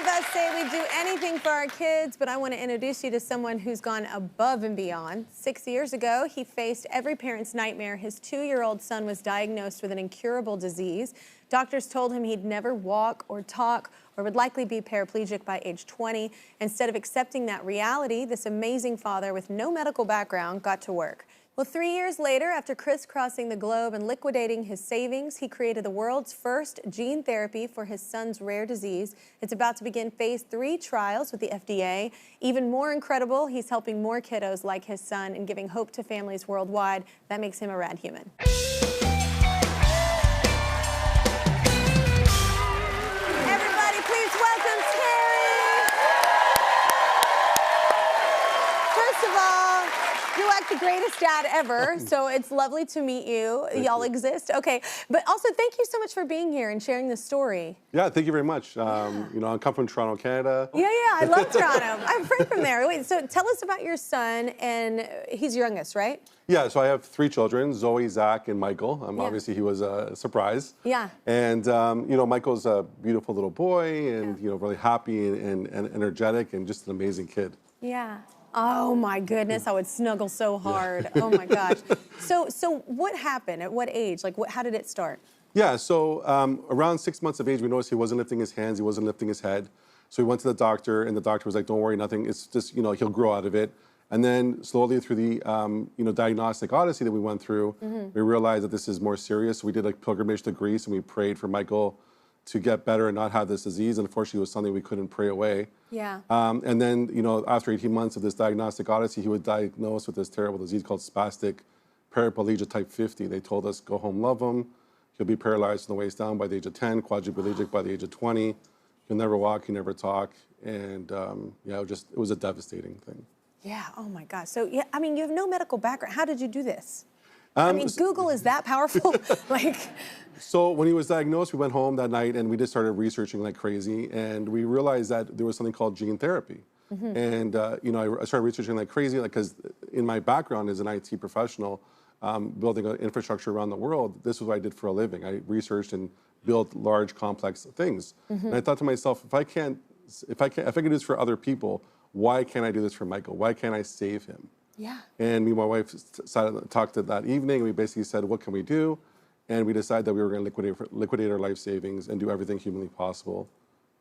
us say we'd do anything for our kids, but I want to introduce you to someone who's gone above and beyond. 6 years ago, he faced every parent's nightmare. His 2-year-old son was diagnosed with an incurable disease. Doctors told him he'd never walk or talk or would likely be paraplegic by age 20. Instead of accepting that reality, this amazing father with no medical background got to work. Well, 3 years later, after crisscrossing the globe and liquidating his savings, he created the world's first gene therapy for his son's rare disease. It's about to begin phase 3 trials with the FDA. Even more incredible, he's helping more kiddos like his son and giving hope to families worldwide. That makes him a rad human. Everybody, please welcome Terry. First of all, you're like the greatest dad ever, so it's lovely to meet you. Y'all exist, okay. But also, thank you so much for being here and sharing this story. Yeah, thank you very much. You know, I come from Toronto, Canada. Yeah, I love Toronto. I'm from there. Wait, so tell us about your son, and he's your youngest, right? Yeah, so I have 3 children, Zoe, Zach, and Michael. Obviously, he was a surprise. Yeah. And, you know, Michael's a beautiful little boy and, you know, really happy and energetic and just an amazing kid. Yeah. Oh my goodness, I would snuggle so hard. Oh my gosh. So what happened? At what age? Like, how did it start? Yeah, so around 6 months of age, we noticed he wasn't lifting his hands, he wasn't lifting his head. So we went to the doctor, and the doctor was like, don't worry, nothing, it's just, you know, he'll grow out of it. And then slowly through the, you know, diagnostic odyssey that we went through, we realized that this is more serious. So we did a pilgrimage to Greece, and we prayed for Michael to get better and not have this disease. And unfortunately, it was something we couldn't pray away. Yeah. And then, you know, after 18 months of this diagnostic odyssey, he was diagnosed with this terrible disease called spastic paraplegia type 50. They told us, go home, love him. He'll be paralyzed from the waist down by the age of 10, quadriplegic by the age of 20. He'll never walk, he'll never talk. And yeah, it was a devastating thing. Yeah, oh my gosh. So, yeah, I mean, you have no medical background. How did you do this? I mean, Google is that powerful? Like. So when he was diagnosed, we went home that night and we just started researching like crazy. And we realized that there was something called gene therapy. And, you know, I started researching like crazy, like, because in my background as an IT professional, building an infrastructure around the world, this was what I did for a living. I researched and built large, complex things. And I thought to myself, if I can do this for other people, why can't I do this for Michael? Why can't I save him? Yeah. And me and my wife talked that evening. We basically said, what can we do? And we decided that we were going to liquidate our life savings and do everything humanly possible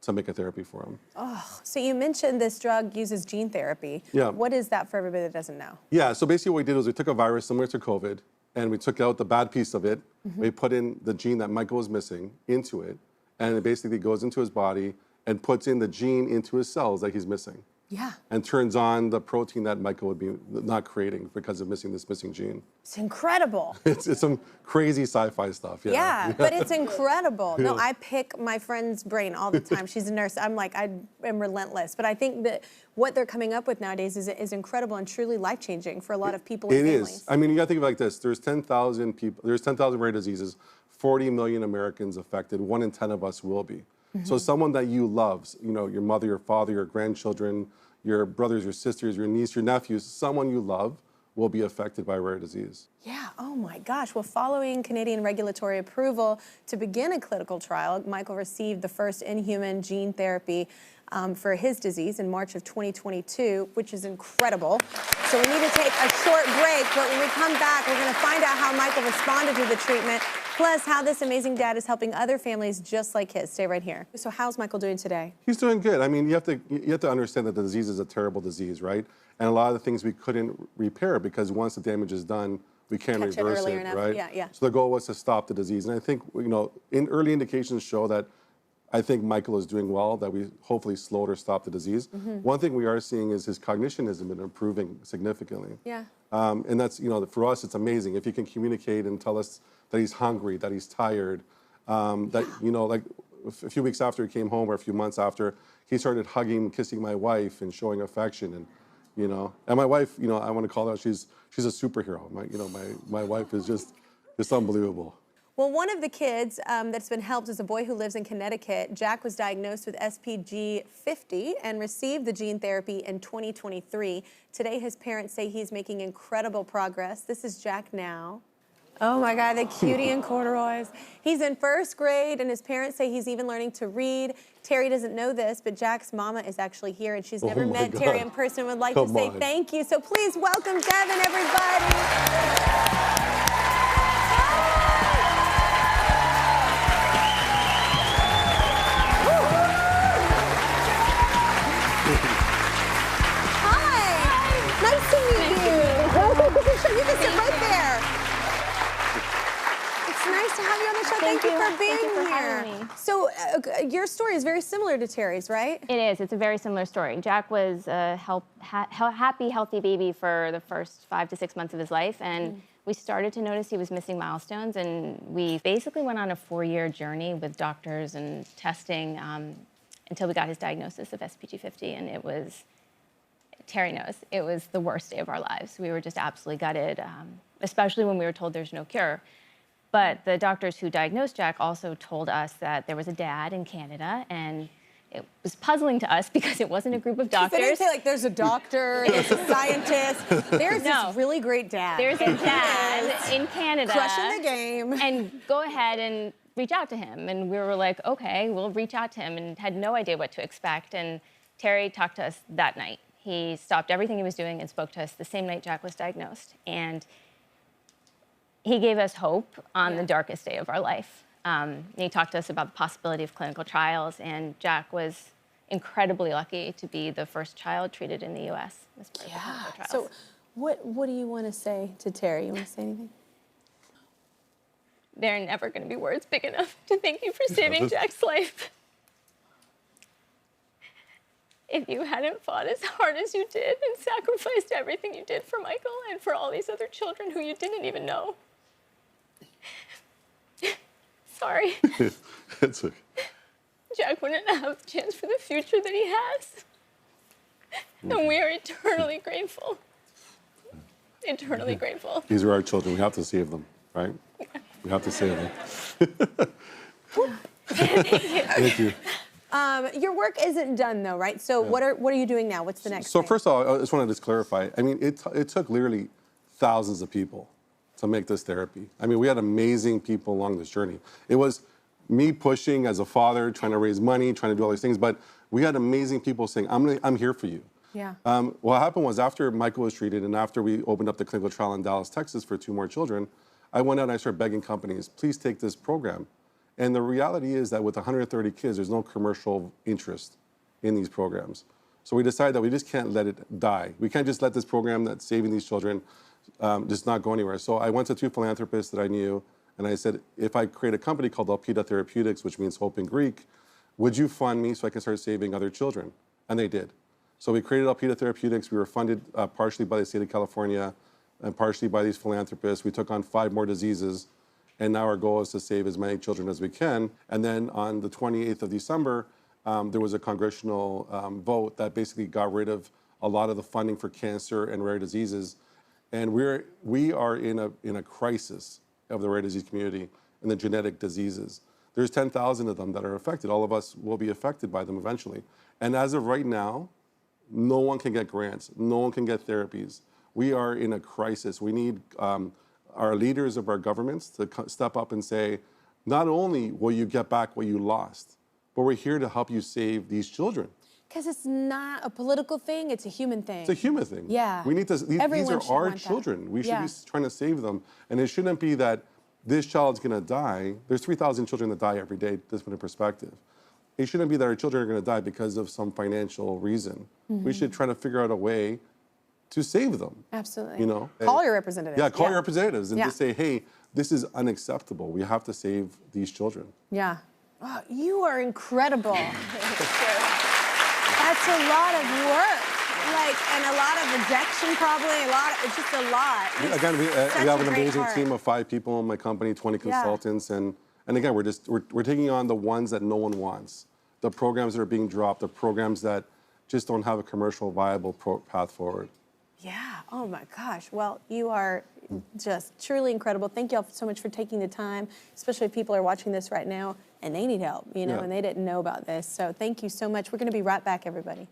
to make a therapy for him. Oh, so you mentioned this drug uses gene therapy. Yeah. What is that for everybody that doesn't know? Yeah, so basically what we did was we took a virus similar to COVID, and we took out the bad piece of it. We put in the gene that Michael was missing into it, and it basically goes into his body and puts in the gene into his cells that he's missing. Yeah. And turns on the protein that Michael would be not creating because of this missing gene. It's incredible. It's some crazy sci-fi stuff. Yeah, but it's incredible. No, I pick my friend's brain all the time. She's a nurse. I'm like, I am relentless. But I think that what they're coming up with nowadays is incredible and truly life-changing for a lot of people and families. It is. I mean, you got to think of it like this. There's 10,000 people. There's 10,000 rare diseases. 40 million Americans affected. 1 in 10 of us will be. So someone that you love, you know, your mother, your father, your grandchildren, your brothers, your sisters, your niece, your nephews, someone you love will be affected by rare disease. Yeah, oh my gosh. Well, following Canadian regulatory approval to begin a clinical trial, Michael received the first in-human gene therapy for his disease in March of 2022, which is incredible. So we need to take a short break, but when we come back, we're going to find out how Michael responded to the treatment, plus how this amazing dad is helping other families just like his. Stay right here. So how's Michael doing today? He's doing good. I mean, you have to understand that the disease is a terrible disease, right? And a lot of the things we couldn't repair because once the damage is done, we can't reverse it, right? Yeah. So the goal was to stop the disease. And I think, you know, early indications show that I think Michael is doing well, that we hopefully slowed or stopped the disease. One thing we are seeing is his cognition has been improving significantly. Yeah. And that's, you know, for us, it's amazing. If he can communicate and tell us that he's hungry, that he's tired, that, you know, like a few weeks after he came home or a few months after, he started hugging, kissing my wife and showing affection. And, you know, and my wife, you know, I want to call her, she's a superhero. My wife is just unbelievable. Well, one of the kids that's been helped is a boy who lives in Connecticut. Jack was diagnosed with SPG 50 and received the gene therapy in 2023. Today, his parents say he's making incredible progress. This is Jack now. Oh my God, the cutie in corduroys. He's in first grade and his parents say he's even learning to read. Terry doesn't know this, but Jack's mama is actually here and she's never met Terry in person and would like to say thank you. So please welcome Devin, everybody. Nice to meet you. You can sit right there. It's nice to have you on the show. Thank you for being here. So your story is very similar to Terry's, right? It is. It's a very similar story. Jack was a happy, healthy baby for the first 5 to 6 months of his life, and we started to notice he was missing milestones, and we basically went on a 4-year journey with doctors and testing until we got his diagnosis of SPG50, and it was, Terry knows, it was the worst day of our lives. We were just absolutely gutted, especially when we were told there's no cure. But the doctors who diagnosed Jack also told us that there was a dad in Canada, and it was puzzling to us because it wasn't a group of doctors. They didn't say, like, there's a doctor, there's a scientist. There's this really great dad. There's a dad in Canada. Crushing the game. And go ahead and reach out to him. And we were like, okay, we'll reach out to him, and had no idea what to expect. And Terry talked to us that night. He stopped everything he was doing and spoke to us the same night Jack was diagnosed. And he gave us hope on the darkest day of our life. He talked to us about the possibility of clinical trials, and Jack was incredibly lucky to be the first child treated in the U.S. as part of the clinical trials. So what do you want to say to Terry? You want to say anything? There are never going to be words big enough to thank you for saving Jack's life. If you hadn't fought as hard as you did and sacrificed everything you did for Michael and for all these other children who you didn't even know. Sorry. It's okay. Jack wouldn't have the chance for the future that he has. And we are eternally grateful. Eternally grateful. These are our children. We have to save them, right? Yeah. We have to save them. Thank you. Your work isn't done though, right? So what are you doing now? What's the next thing? First of all, I just want to just clarify. I mean, it took literally thousands of people to make this therapy. I mean, we had amazing people along this journey. It was me pushing as a father, trying to raise money, trying to do all these things, but we had amazing people saying, I'm here for you. Yeah. What happened was after Michael was treated and after we opened up the clinical trial in Dallas, Texas for 2 more children, I went out and I started begging companies, please take this program. And the reality is that with 130 kids, there's no commercial interest in these programs. So we decided that we just can't let it die. We can't just let this program that's saving these children just not go anywhere. So I went to 2 philanthropists that I knew, and I said, if I create a company called Alpida Therapeutics, which means hope in Greek, would you fund me so I can start saving other children? And they did. So we created Alpida Therapeutics. We were funded partially by the state of California and partially by these philanthropists. We took on 5 more diseases. And now our goal is to save as many children as we can. And then on the 28th of December, there was a congressional vote that basically got rid of a lot of the funding for cancer and rare diseases. And we are in a crisis of the rare disease community and the genetic diseases. There's 10,000 of them that are affected. All of us will be affected by them eventually. And as of right now, no one can get grants. No one can get therapies. We are in a crisis. We need our leaders of our governments to step up and say, not only will you get back what you lost, but we're here to help you save these children. Because it's not a political thing, it's a human thing. It's a human thing. Yeah. We need to, these are our children. We should be trying to save them. And it shouldn't be that this child's gonna die. There's 3,000 children that die every day, just put in perspective. It shouldn't be that our children are gonna die because of some financial reason. We should try to figure out a way to save them. Absolutely. You know? Call your representatives. Yeah, call your representatives and just say, hey, this is unacceptable. We have to save these children. Yeah. Oh, you are incredible. That's a lot of work. And a lot of rejection probably, it's just a lot. Again, we have an amazing team of 5 people in my company, 20 consultants, and again, we're taking on the ones that no one wants. The programs that are being dropped, the programs that just don't have a commercial viable path forward. Yeah, oh my gosh. Well, you are just truly incredible. Thank you all so much for taking the time, especially if people are watching this right now and they need help, you know, and they didn't know about this. So thank you so much. We're gonna be right back, everybody.